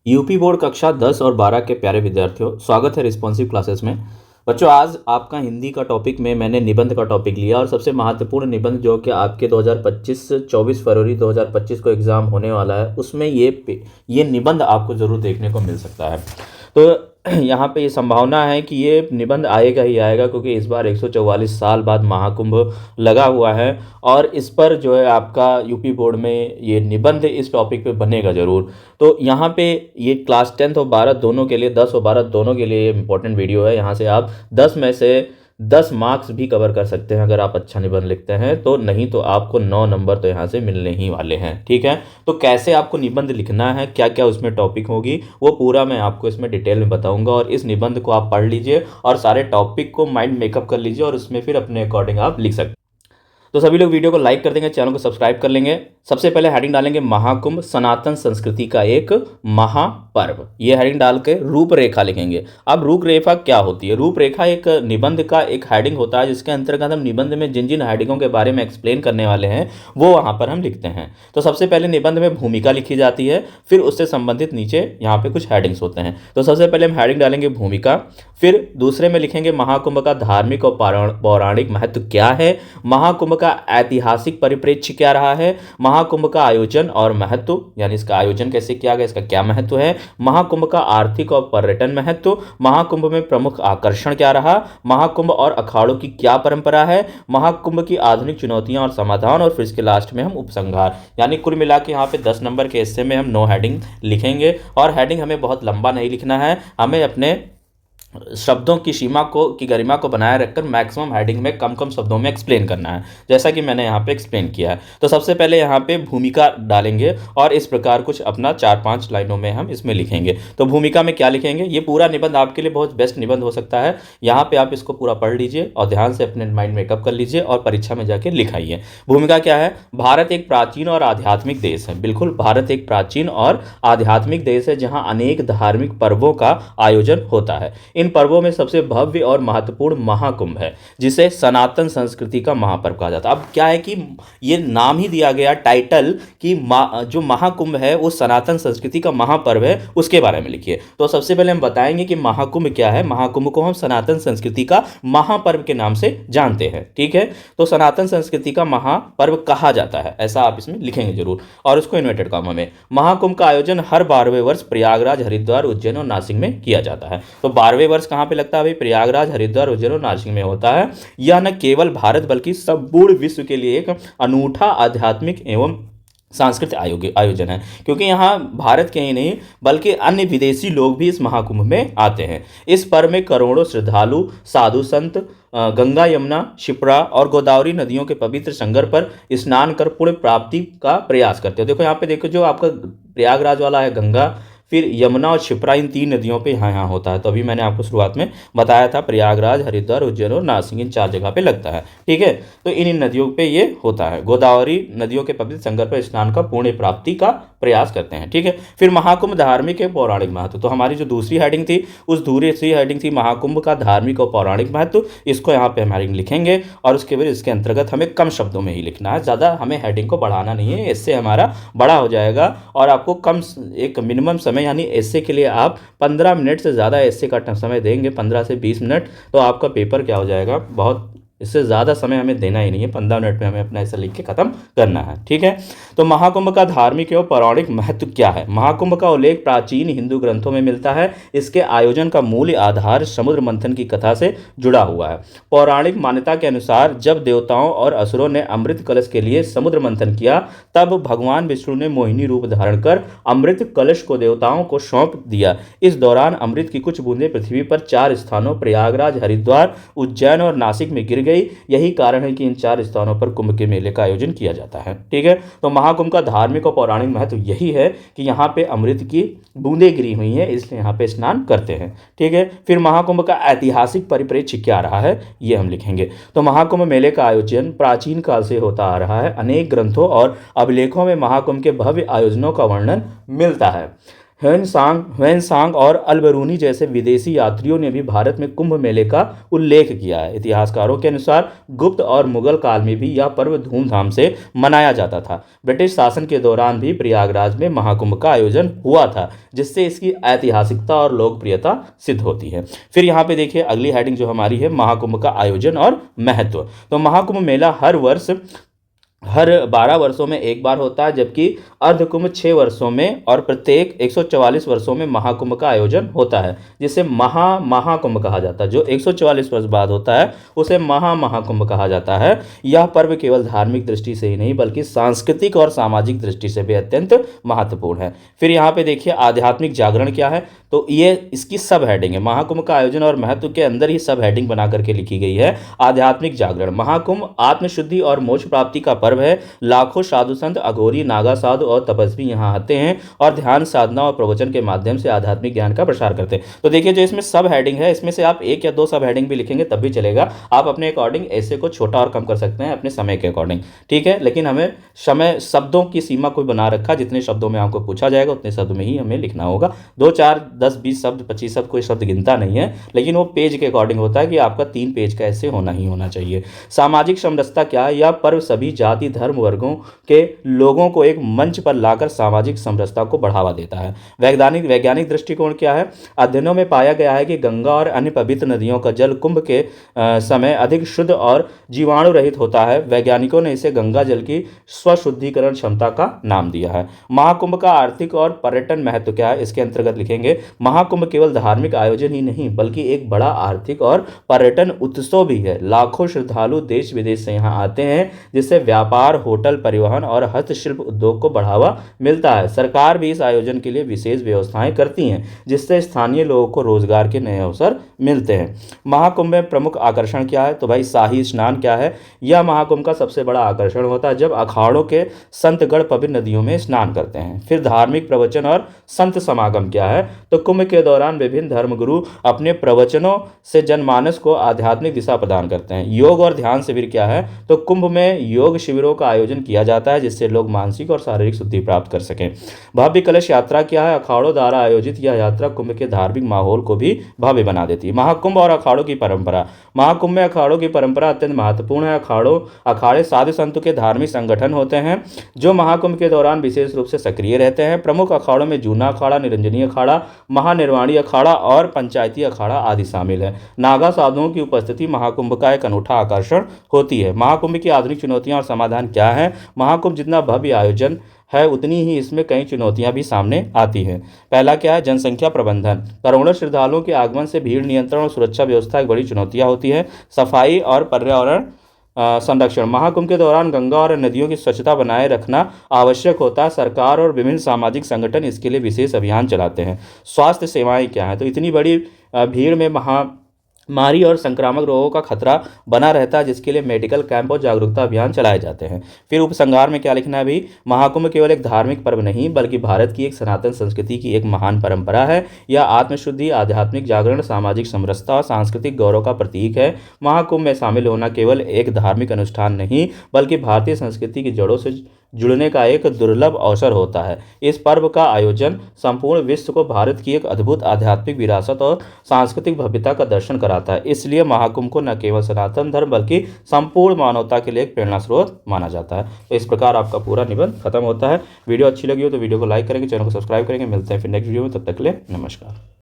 UP board कक्षा 10 और 12 के प्यारे विद्यार्थियों, स्वागत है रिस्पॉन्सिव क्लासेस में। बच्चों, आज आपका हिंदी का टॉपिक में मैंने निबंध का टॉपिक लिया और सबसे महत्वपूर्ण निबंध जो कि आपके 2025 24 फरवरी 2025 को एग्ज़ाम होने वाला है, उसमें ये निबंध आपको ज़रूर देखने को मिल सकता है। तो यहाँ पे ये संभावना है कि ये निबंध आएगा ही आएगा, क्योंकि इस बार 144 साल बाद महाकुंभ लगा हुआ है और इस पर जो है आपका यूपी बोर्ड में ये निबंध इस टॉपिक पे बनेगा ज़रूर। तो यहाँ पे ये क्लास 10 और 12 दोनों के लिए, 10 और 12 दोनों के लिए इंपॉर्टेंट वीडियो है। यहाँ से आप 10 में से 10 मार्क्स भी कवर कर सकते हैं अगर आप अच्छा निबंध लिखते हैं तो, नहीं तो आपको 9 नंबर तो यहाँ से मिलने ही वाले हैं। ठीक है, तो कैसे आपको निबंध लिखना है, क्या क्या उसमें टॉपिक होगी, वो पूरा मैं आपको इसमें डिटेल में बताऊंगा। और इस निबंध को आप पढ़ लीजिए और सारे टॉपिक को माइंड मेकअप कर लीजिए और उसमें फिर अपने अकॉर्डिंग आप लिख सकते हैं। तो सभी लोग वीडियो को लाइक कर देंगे, चैनल को सब्सक्राइब कर लेंगे। सबसे पहले हेडिंग डालेंगे महाकुंभ, सनातन संस्कृति का एक महापर्व। ये हेडिंग डाल के रूपरेखा लिखेंगे। अब रूपरेखा क्या होती है? रूपरेखा एक निबंध का एक हेडिंग होता है जिसके अंतर्गत हम निबंध में जिन जिन हेडिंगों के बारे में एक्सप्लेन करने वाले हैं वो वहाँ पर हम लिखते हैं। तो सबसे पहले निबंध में भूमिका लिखी जाती है, फिर उससे संबंधित नीचे यहाँ पे कुछ हेडिंग्स होते हैं। तो सबसे पहले हम हेडिंग डालेंगे भूमिका, फिर दूसरे में लिखेंगे महाकुंभ का धार्मिक और पौराणिक महत्व क्या है, महाकुंभ का ऐतिहासिक परिप्रेक्ष्य क्या रहा है, महाकुंभ का आयोजन और महत्व, यानी इसका आयोजन कैसे किया गया, इसका क्या महत्व है, महाकुंभ का आर्थिक और पर्यटन महत्व, महाकुंभ में प्रमुख आकर्षण क्या रहा, महाकुंभ और अखाड़ों की क्या परंपरा है, महाकुंभ की आधुनिक चुनौतियां और समाधान, और फिर इसके लास्ट में हम उपसंहार। यानी कुल मिला के यहाँ पे 10 नंबर के हिस्से में हम 9 हेडिंग लिखेंगे। और हेडिंग हमें बहुत लंबा नहीं लिखना है, हमें अपने शब्दों की सीमा को, की गरिमा को बनाए रखकर मैक्सिमम हेडिंग में कम कम शब्दों में एक्सप्लेन करना है, जैसा कि मैंने यहाँ पे एक्सप्लेन किया है। तो सबसे पहले यहाँ पे भूमिका डालेंगे और इस प्रकार कुछ अपना 4-5 लाइनों में हम इसमें लिखेंगे। तो भूमिका में क्या लिखेंगे? ये पूरा निबंध आपके लिए बहुत बेस्ट निबंध हो सकता है। यहाँ पे आप इसको पूरा पढ़ लीजिए और ध्यान से अपने माइंड मेकअप कर लीजिए और परीक्षा में जाके लिखाइए। भूमिका क्या है? भारत एक प्राचीन और आध्यात्मिक देश है। बिल्कुल, भारत एक प्राचीन और आध्यात्मिक देश है जहाँ अनेक धार्मिक पर्वों का आयोजन होता है। इन पर्वों में सबसे भव्य और महत्वपूर्ण महाकुंभ है, जिसे सनातन संस्कृति का महापर्व कहा जाता है। अब क्या है कि ये नाम ही दिया गया टाइटल कि जो महाकुंभ है वो सनातन संस्कृति का महापर्व है, उसके बारे में लिखिए। तो सबसे पहले हम बताएंगे कि महाकुंभ क्या है। महाकुंभ को हम सनातन संस्कृति का महापर्व के नाम से जानते हैं। ठीक है, तो सनातन संस्कृति का महापर्व कहा जाता है, ऐसा आप इसमें लिखेंगे जरूर, और उसको इन्वर्टेड कॉमा में। महाकुंभ का आयोजन हर 12वें वर्ष प्रयागराज, हरिद्वार, उज्जैन और नासिक में किया जाता है। तो 12वें वर्ष कहाँ पे लगता है भाई? प्रयागराज, हरिद्वार, उज्जैन और नासिक में होता है। यह न केवल भारत बल्कि संपूर्ण विश्व के लिए एक अनूठा आध्यात्मिक एवं सांस्कृतिक आयोजन है, क्योंकि यहाँ भारत के ही नहीं बल्कि अन्य विदेशी लोग भी इस महाकुंभ में आते हैं। इस पर्व में करोड़ों श्रद्धालु, साधु संत गंगा, यमुना, क्षिप्रा और गोदावरी नदियों के पवित्र संगम पर स्नान कर पुण्य प्राप्ति का प्रयास करते हैं। देखो यहाँ पे, देखो जो आपका प्रयागराज वाला है गंगा, फिर यमुना और क्षिप्रा, इन 3 नदियों पे यहाँ होता है। तो अभी मैंने आपको शुरुआत में बताया था प्रयागराज, हरिद्वार, उज्जैन और नासिक, इन 4 जगह पे लगता है। ठीक है, तो इन नदियों पे ये होता है। गोदावरी नदियों के पवित्र संगम पर स्नान का पुण्य प्राप्ति का प्रयास करते हैं। ठीक है, फिर महाकुंभ धार्मिक एवं पौराणिक महत्व। तो हमारी जो दूसरी हेडिंग थी, उस दूसरी हेडिंग थी महाकुंभ का धार्मिक और पौराणिक महत्व। इसको यहाँ पे हम हेडिंग लिखेंगे और उसके बाद इसके अंतर्गत हमें कम शब्दों में ही लिखना है, ज़्यादा हमें हेडिंग को बढ़ाना नहीं है, इससे हमारा बड़ा हो जाएगा और आपको कम एक मिनिमम समय, यानी एस्से के लिए आप 15 मिनट से ज़्यादा एस्से का समय देंगे, 15 से 20 मिनट, तो आपका पेपर क्या हो जाएगा, बहुत, इससे ज़्यादा समय हमें देना ही नहीं है, 15 मिनट में हमें अपना ऐसा लिख के खत्म करना है। ठीक है, तो महाकुंभ का धार्मिक एवं पौराणिक महत्व क्या है? महाकुंभ का उल्लेख प्राचीन हिंदू ग्रंथों में मिलता है। इसके आयोजन का मूल आधार समुद्र मंथन की कथा से जुड़ा हुआ है। पौराणिक मान्यता के अनुसार जब देवताओं और असुरों ने अमृत कलश के लिए समुद्र मंथन किया, तब भगवान विष्णु ने मोहिनी रूप धारण कर अमृत कलश को देवताओं को सौंप दिया। इस दौरान अमृत की कुछ बूंदें पृथ्वी पर 4 स्थानों प्रयागराज, हरिद्वार, उज्जैन और नासिक में गिर गई। यही कारण है कि इन 4 स्थानों पर कुंभ के मेले का आयोजन किया जाता है। ठीक है, तो महाकुंभ का धार्मिक और पौराणिक महत्व यही है कि यहाँ पे अमृत की बूंदें गिरी हुई हैं, इसलिए यहाँ पे स्नान करते हैं। ठीक है, फिर महाकुंभ का ऐतिहासिक परिप्रेक्ष्य क्या रहा है, ये हम लिखेंगे। तो महाकुंभ मेले का आयोजन प्राचीन काल से होता आ रहा है। अनेक ग्रंथों और अभिलेखों में महाकुंभ के भव्य आयोजनों का वर्णन मिलता है। ह्वेनसांग और अल-बरूनी जैसे विदेशी यात्रियों ने भी भारत में कुंभ मेले का उल्लेख किया है। इतिहासकारों के अनुसार गुप्त और मुगल काल में भी यह पर्व धूमधाम से मनाया जाता था। ब्रिटिश शासन के दौरान भी प्रयागराज में महाकुंभ का आयोजन हुआ था, जिससे इसकी ऐतिहासिकता और लोकप्रियता सिद्ध होती है। फिर यहाँ पे देखिए अगली हेडिंग जो हमारी है, महाकुंभ का आयोजन और महत्व। तो महाकुंभ मेला हर 12 वर्षों में एक बार होता है, जबकि अर्धकुंभ 6 वर्षों में और प्रत्येक 144 वर्षों में महाकुंभ का आयोजन होता है, जिसे महाकुंभ कहा जाता है। जो 144 वर्ष बाद होता है उसे महाकुंभ कहा जाता है। यह पर्व केवल धार्मिक दृष्टि से ही नहीं बल्कि सांस्कृतिक और सामाजिक दृष्टि से भी अत्यंत महत्वपूर्ण है। फिर यहाँ पे देखिए आध्यात्मिक जागरण क्या है, तो ये इसकी सब हेडिंग है। महाकुंभ का आयोजन और महत्व के अंदर ही सब हेडिंग बना करके लिखी गई है। आध्यात्मिक जागरण, महाकुंभ आत्मशुद्धि और मोक्ष प्राप्ति का पर्व है। लाखों साधु संत, अघोरी, नागा साधु और तपस्वी यहाँ आते हैं और ध्यान साधना और प्रवचन के माध्यम से आध्यात्मिक ज्ञान का प्रसार करते हैं। तो देखिए जो इसमें सब हेडिंग है, इसमें से आप 1 या 2 सब हेडिंग भी लिखेंगे तब भी चलेगा। आप अपने अकॉर्डिंग ऐसे को छोटा और कम कर सकते हैं अपने समय के अकॉर्डिंग, ठीक है। लेकिन हमें समय शब्दों की सीमा कोई बना रखा, जितने शब्दों में आपको पूछा जाएगा उतने शब्द में ही हमें लिखना होगा। 2, 4, 10, 20 शब्द, 25 शब्द कोई शब्द गिनता नहीं है, लेकिन वो पेज के अकॉर्डिंग होता है कि आपका 3 पेज का ऐसे होना ही होना चाहिए। सामाजिक समरसता क्या है, यह पर्व सभी जाति धर्म वर्गों के लोगों को एक मंच पर लाकर सामाजिक समरसता को बढ़ावा देता है। वैज्ञानिक दृष्टिकोण क्या है, अध्ययनों में पाया गया है कि गंगा और अन्य पवित्र नदियों का जल कुंभ के समय अधिक शुद्ध और जीवाणु रहित होता है। वैज्ञानिकों ने इसे गंगा जल की स्वशुद्धिकरण क्षमता का नाम दिया है। महाकुंभ का आर्थिक और पर्यटन महत्व क्या है, इसके अंतर्गत लिखेंगे महाकुंभ केवल धार्मिक आयोजन ही नहीं बल्कि एक बड़ा आर्थिक और पर्यटन उत्सव भी है। लाखों श्रद्धालु देश विदेश से यहाँ आते हैं, जिससे व्यापार, होटल, परिवहन और हस्तशिल्प उद्योग को बढ़ावा मिलता है। सरकार भी इस आयोजन के लिए विशेष व्यवस्थाएं करती हैं, जिससे स्थानीय लोगों को रोजगार के नए अवसर मिलते हैं। महाकुंभ में प्रमुख आकर्षण क्या है, तो भाई शाही स्नान क्या है, यह महाकुंभ का सबसे बड़ा आकर्षण होता है, जब अखाड़ों के संतगण पवित्र नदियों में स्नान करते हैं। फिर धार्मिक प्रवचन और संत समागम क्या है, तो कुंभ के दौरान विभिन्न धर्मगुरु अपने प्रवचनों से जनमानस को आध्यात्मिक दिशा प्रदान करते हैं। योग और ध्यान शिविर क्या है, तो कुंभ में योग शिविरों का आयोजन किया जाता है, जिससे लोग मानसिक और शारीरिक शुद्धि प्राप्त कर सकें। भव्य कलश यात्रा क्या है, अखाड़ों द्वारा आयोजित यह यात्रा कुंभ के धार्मिक माहौल को भी भव्य बना देती है। महाकुंभ और अखाड़ों की परंपरा, महाकुंभ में अखाड़ों की परंपरा अत्यंत महत्वपूर्ण है। अखाड़े साधु संतों के धार्मिक संगठन होते हैं जो महाकुंभ के दौरान विशेष रूप से सक्रिय रहते हैं। प्रमुख अखाड़ों में जूना अखाड़ा, निरंजनी अखाड़ा, महानिर्वाणी अखाड़ा और पंचायती अखाड़ा आदि शामिल है। नागा साधुओं की उपस्थिति महाकुंभ का एक अनूठा आकर्षण होती है। महाकुंभ की आधुनिक चुनौतियां और समाधान क्या है, महाकुंभ जितना भव्य आयोजन है उतनी ही इसमें कई चुनौतियां भी सामने आती हैं। पहला क्या है, जनसंख्या प्रबंधन, करोड़ों श्रद्धालुओं के आगमन से भीड़ नियंत्रण और सुरक्षा व्यवस्था एक बड़ी चुनौतियां होती है। सफाई और पर्यावरण संरक्षण, महाकुंभ के दौरान गंगा और नदियों की स्वच्छता बनाए रखना आवश्यक होता है। सरकार और विभिन्न सामाजिक संगठन इसके लिए विशेष अभियान चलाते हैं। स्वास्थ्य सेवाएं क्या है, तो इतनी बड़ी भीड़ में महामारी और संक्रामक रोगों का खतरा बना रहता है, जिसके लिए मेडिकल कैंप और जागरूकता अभियान चलाए जाते हैं। फिर उपसंहार में क्या लिखना है भी, महाकुंभ केवल एक धार्मिक पर्व नहीं बल्कि भारत की एक सनातन संस्कृति की एक महान परंपरा है। यह आत्मशुद्धि, आध्यात्मिक जागरण, सामाजिक समरसता और सांस्कृतिक गौरव का प्रतीक है। महाकुंभ में शामिल होना केवल एक धार्मिक अनुष्ठान नहीं बल्कि भारतीय संस्कृति की जड़ों से जुड़ने का एक दुर्लभ अवसर होता है। इस पर्व का आयोजन संपूर्ण विश्व को भारत की एक अद्भुत आध्यात्मिक विरासत और सांस्कृतिक भव्यता का दर्शन कराता है। इसलिए महाकुंभ को न केवल सनातन धर्म बल्कि संपूर्ण मानवता के लिए एक प्रेरणा स्रोत माना जाता है। तो इस प्रकार आपका पूरा निबंध खत्म होता है। वीडियो अच्छी लगी हो तो वीडियो को लाइक करेंगे, चैनल को सब्सक्राइब करेंगे। मिलते हैं फिर नेक्स्ट वीडियो में, तब तक के लिए नमस्कार।